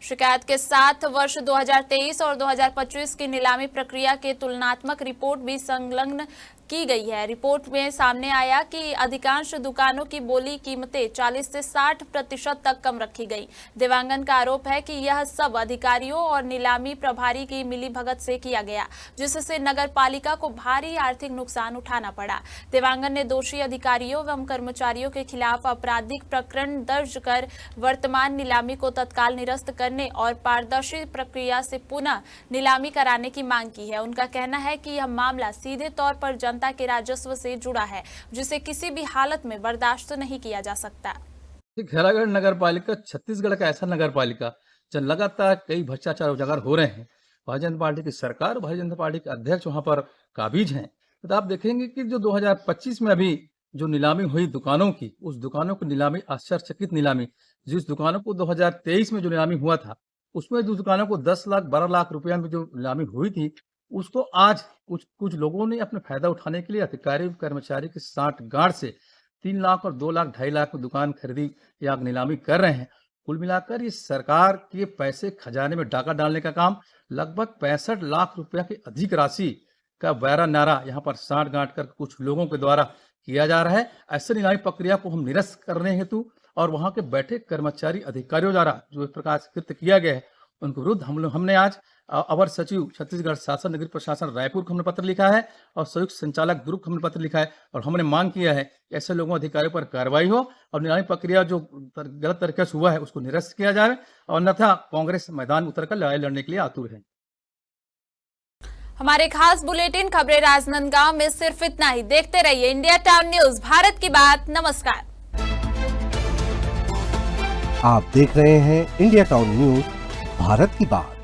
शिकायत के साथ वर्ष 2023 और 2025 की नीलामी प्रक्रिया के तुलनात्मक रिपोर्ट भी संलग्न की गई है। रिपोर्ट में सामने आया कि अधिकांश दुकानों की बोली कीमतें 40 से 60% तक कम रखी गई। देवांगन का आरोप है कि यह सब अधिकारियों और नीलामी प्रभारी की मिलीभगत से किया गया, जिससे नगर पालिका को भारी आर्थिक नुकसान उठाना पड़ा। देवांगन ने दोषी अधिकारियों एवं कर्मचारियों के खिलाफ आपराधिक प्रकरण दर्ज कर वर्तमान नीलामी को तत्काल निरस्त करने और पारदर्शी प्रक्रिया से पुनः नीलामी कराने की मांग की है। उनका कहना है कि यह मामला सीधे तौर पर जनता के राजस्व से जुड़ा है, जिसे किसी भी हालत में बर्दाश्त नहीं किया जा सकता।
खैरागढ़ नगर पालिका छत्तीसगढ़ का ऐसा नगर पालिका जब लगातार कई भ्रष्टाचार उजागर हो रहे हैं, भारतीय जनता पार्टी की सरकार, भारतीय जनता पार्टी के अध्यक्ष वहां पर काबिज हैं, तो आप देखेंगे कि जो 2025 में अभी जो नीलामी हुई दुकानों की, उस दुकानों की नीलामी आश्चर्यचकित नीलामी, जिस दुकानों को 2023 में जो नीलामी हुआ था, उसमें जो दुकानों को 10 लाख 12 लाख रुपया में जो नीलामी हुई थी, उसको आज कुछ लोगों ने अपने फायदा उठाने के लिए अधिकारी कर्मचारी की साठगांठ से 3 लाख और 2 लाख 2.5 लाख में दुकान खरीदी या नीलामी कर रहे हैं। कुल मिलाकर ये सरकार के पैसे खजाने में डाका डालने का काम, लगभग 65 लाख रुपया की अधिक राशि का बैरा नारा यहाँ पर साठगांठ कर कुछ लोगों के द्वारा किया जा रहा है। ऐसे नीलामी प्रक्रिया को हम निरस्त करने हेतु और वहां के बैठे कर्मचारी अधिकारियों द्वारा जो इस प्रकार कृत्य किया गया है, उनके विरुद्ध हमने आज अवर सचिव छत्तीसगढ़ शासन नगरीय प्रशासन रायपुर को हमने पत्र लिखा है और संयुक्त संचालक दुर्ग को हमने पत्र लिखा है और हमने मांग किया है कि ऐसे लोगों अधिकारियों पर कार्रवाई हो और नीलामी प्रक्रिया जो गलत तरीके से हुआ है उसको निरस्त किया जाए और अन्यथा कांग्रेस मैदान में उतरकर लड़ाई लड़ने के लिए आतुर है।
हमारे खास बुलेटिन खबरें राजनांदगांव में सिर्फ इतना ही। देखते रहिए इंडिया टाउन न्यूज, भारत की बात। नमस्कार।
आप देख रहे हैं इंडिया टाउन न्यूज, भारत की बात।